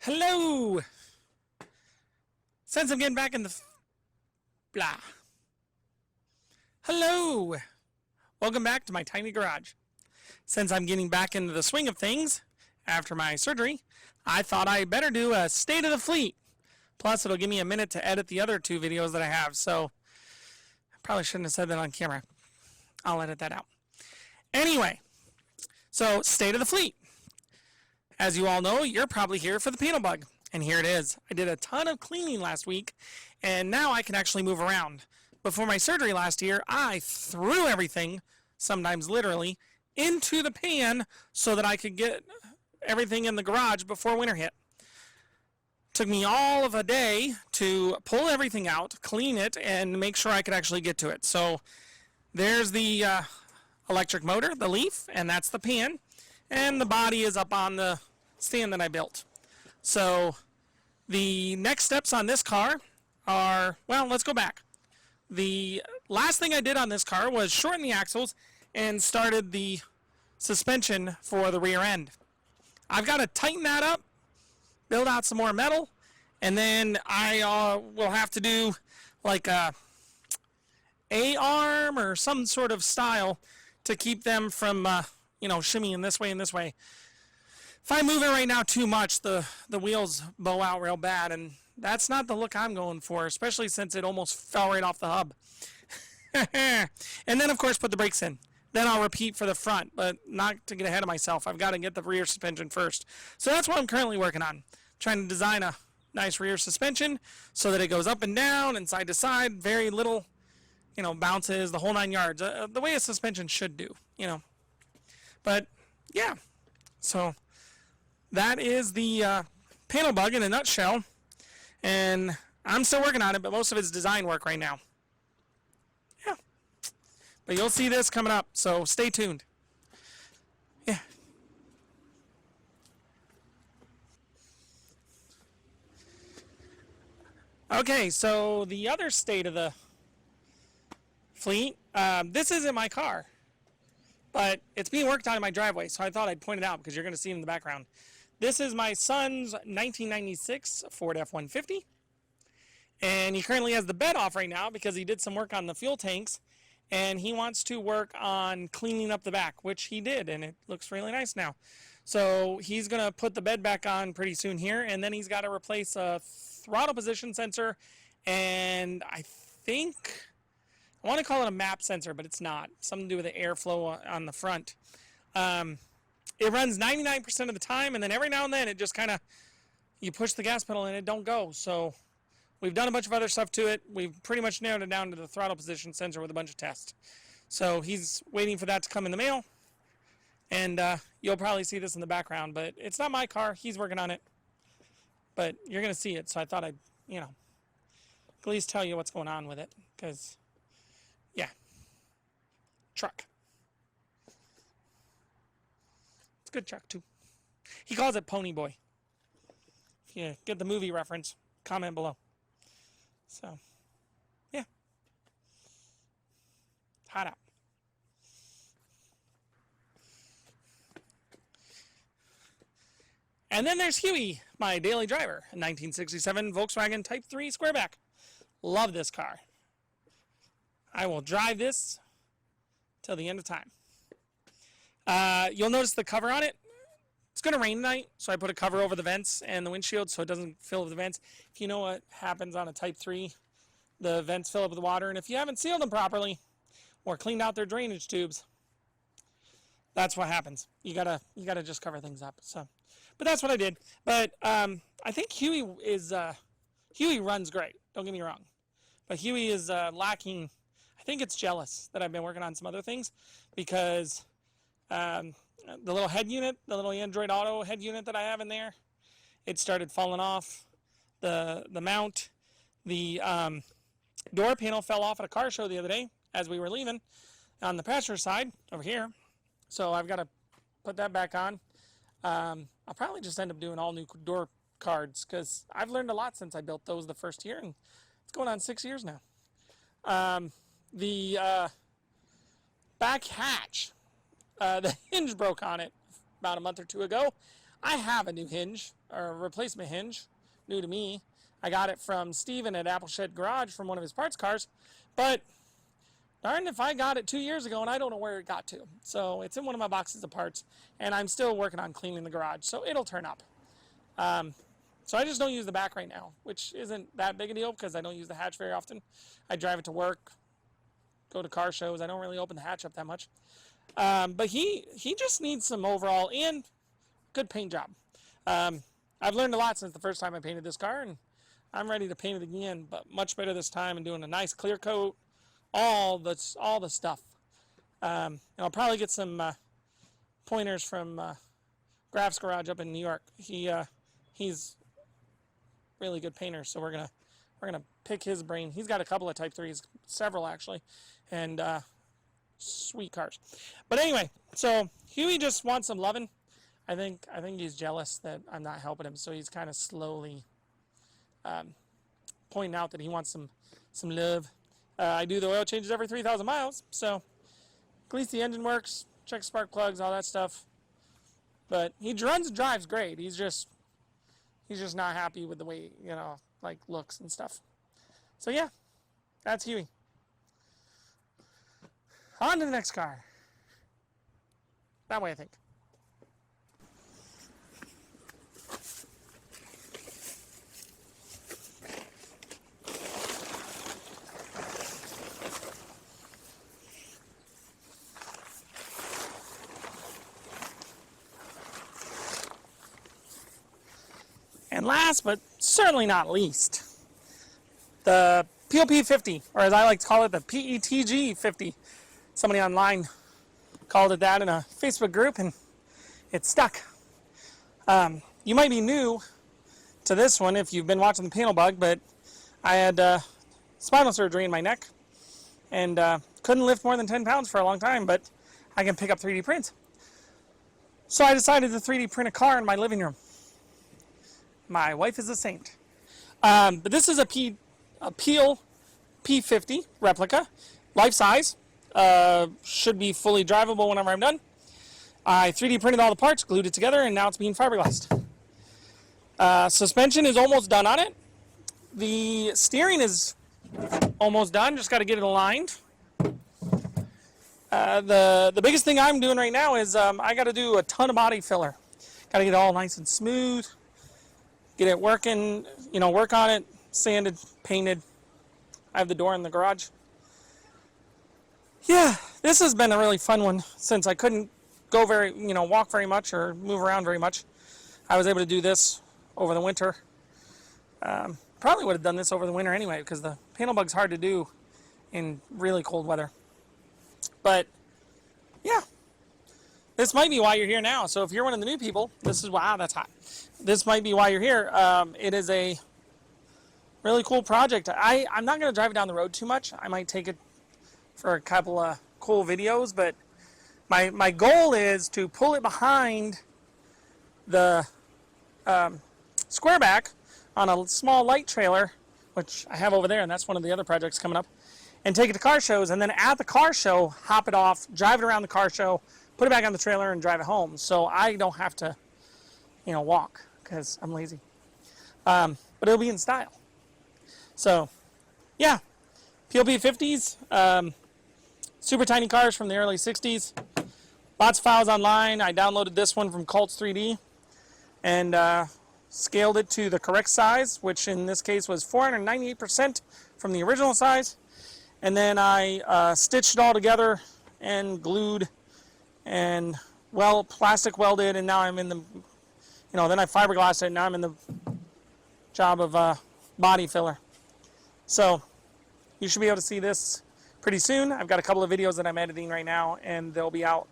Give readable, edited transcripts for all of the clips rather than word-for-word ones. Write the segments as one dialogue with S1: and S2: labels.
S1: Hello! Since I'm getting back in the... blah. Hello! Welcome back to my tiny garage. Since I'm getting back into the swing of things after my surgery, I thought I better do a state of the fleet. Plus, it'll give me a minute to edit the other two videos that I have, so I probably shouldn't have said that on camera. I'll edit that out. Anyway, so state of the fleet. As you all know, you're probably here for the penal bug, and here it is. I did a ton of cleaning last week, and now I can actually move around. Before my surgery last year, I threw everything, sometimes literally, into the pan so that I could get everything in the garage before winter hit. Took me all of a day to pull everything out, clean it, and make sure I could actually get to it. So there's the electric motor, the leaf, and that's the pan. And the body is up on the stand that I built. So the next steps on this car are, well, let's go back. The last thing I did on this car was shorten the axles and started the suspension for the rear end. I've got to tighten that up, build out some more metal, and then I will have to do like a A-arm or some sort of style to keep them from shimmying this way and this way. If I move it right now too much, the wheels bow out real bad, and that's not the look I'm going for, especially since it almost fell right off the hub. And then, of course, put the brakes in. Then I'll repeat for the front, but not to get ahead of myself. I've got to get the rear suspension first. So that's what I'm currently working on. Trying to design a nice rear suspension so that it goes up and down and side to side. Very little, bounces, the whole 9 yards. The way a suspension should do, But, yeah. So that is the panel bug in a nutshell. And I'm still working on it, but most of it's design work right now. Yeah. But you'll see this coming up, so stay tuned. Yeah. Okay, so the other state of the fleet, this isn't my car, but it's being worked on in my driveway, so I thought I'd point it out because you're going to see it in the background. This is my son's 1996 Ford F-150, and he currently has the bed off right now because he did some work on the fuel tanks, and he wants to work on cleaning up the back, which he did, and it looks really nice now. So he's going to put the bed back on pretty soon here, and then he's got to replace a throttle position sensor, and I want to call it a map sensor, but it's not. Something to do with the airflow on the front. It runs 99% of the time, and then every now and then it just kind of, you push the gas pedal and it don't go. So we've done a bunch of other stuff to it. We've pretty much narrowed it down to the throttle position sensor with a bunch of tests. So he's waiting for that to come in the mail, and you'll probably see this in the background, but it's not my car. He's working on it, but you're going to see it, so I thought I'd, at least tell you what's going on with it, because, yeah, truck. Good truck too. He calls it Pony Boy. If you get the movie reference, comment below. So, yeah. Hot out. And then there's Huey, my daily driver, a 1967 Volkswagen Type 3 Squareback. Love this car. I will drive this till the end of time. You'll notice the cover on it. It's going to rain tonight, so I put a cover over the vents and the windshield so it doesn't fill up the vents. If you know what happens on a Type 3, the vents fill up with water, and if you haven't sealed them properly or cleaned out their drainage tubes, that's what happens. You gotta just cover things up. So, but that's what I did. But I think Huey runs great. Don't get me wrong, but Huey is lacking. I think it's jealous that I've been working on some other things because. The little head unit, the little Android Auto head unit that I have in there, it started falling off. The mount, the door panel fell off at a car show the other day as we were leaving on the passenger side over here. So I've got to put that back on. I'll probably just end up doing all new door cards because I've learned a lot since I built those the first year, and it's going on 6 years now. The back hatch. The hinge broke on it about a month or two ago. I have a new hinge, or a replacement hinge, new to me. I got it from Steven at Apple Shed Garage from one of his parts cars, but darn if I got it 2 years ago and I don't know where it got to. So it's in one of my boxes of parts, and I'm still working on cleaning the garage, so it'll turn up. So I just don't use the back right now, which isn't that big a deal because I don't use the hatch very often. I drive it to work, go to car shows. I don't really open the hatch up that much. But he just needs some overall and good paint job. I've learned a lot since the first time I painted this car, and I'm ready to paint it again, but much better this time and doing a nice clear coat, all the stuff. And I'll probably get some pointers from Graf's Garage up in New York. He's really good painter, so we're gonna pick his brain. He's got a couple of Type 3s, several actually, and sweet cars. But anyway, so Huey just wants some loving. I think he's jealous that I'm not helping him, so he's kind of slowly pointing out that he wants some love. I do the oil changes every 3,000 miles, so at least the engine works, check spark plugs, all that stuff. But he runs and drives great. He's just not happy with the way, like looks and stuff. So yeah, that's Huey. On to the next car. That way, I think. And last, but certainly not least, the POP 50, or as I like to call it, the PETG 50. Somebody online called it that in a Facebook group, and it's stuck. You might be new to this one if you've been watching the panel bug, but I had spinal surgery in my neck, and couldn't lift more than 10 pounds for a long time, but I can pick up 3D prints. So I decided to 3D print a car in my living room. My wife is a saint. But this is a Peel P50 replica, life size. Should be fully drivable whenever I'm done. I 3D printed all the parts, glued it together, and now it's being fiberglassed. Suspension is almost done on it. The steering is almost done, just got to get it aligned. The biggest thing I'm doing right now is I got to do a ton of body filler. Got to get it all nice and smooth. Get it working, work on it, sanded, painted. I have the door in the garage. Yeah, this has been a really fun one since I couldn't go walk very much or move around very much. I was able to do this over the winter. Probably would have done this over the winter anyway because the panel bug's hard to do in really cold weather. But yeah, this might be why you're here now. So if you're one of the new people, this is wow, that's hot. This might be why you're here. It is a really cool project. I'm not going to drive it down the road too much. I might take it for a couple of cool videos, but my goal is to pull it behind the Squareback on a small light trailer, which I have over there, and that's one of the other projects coming up, and take it to car shows, and then at the car show, hop it off, drive it around the car show, put it back on the trailer, and drive it home, so I don't have to, walk, because I'm lazy. But it'll be in style. So, yeah, POP 50s, super tiny cars from the early 60s. Lots of files online. I downloaded this one from Cults 3D and scaled it to the correct size, which in this case was 498% from the original size. And then I stitched it all together and glued and plastic welded, and now I'm in the, then I fiberglassed it, and now I'm in the job of body filler. So you should be able to see this pretty soon. I've got a couple of videos that I'm editing right now, and they'll be out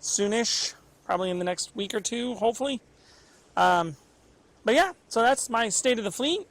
S1: soonish, probably in the next week or two, hopefully. But yeah, so that's my state of the fleet.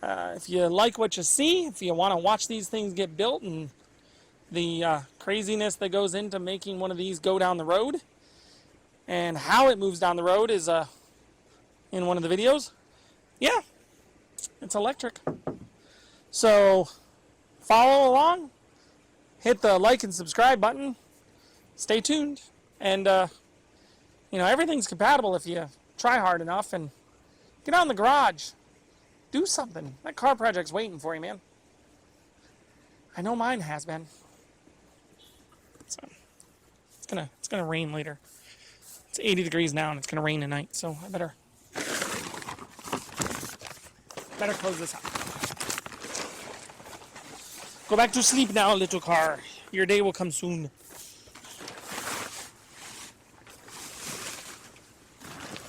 S1: If you like what you see, if you want to watch these things get built and the craziness that goes into making one of these go down the road and how it moves down the road is in one of the videos. Yeah, it's electric. So follow along, hit the like and subscribe button, stay tuned, and You know, everything's compatible if you try hard enough and get out in the garage. Do something. That car project's waiting for you, man. I know mine has been. So it's gonna rain later. It's 80 degrees now and it's gonna rain tonight, so I better close this up. Go back to sleep now, little car. Your day will come soon.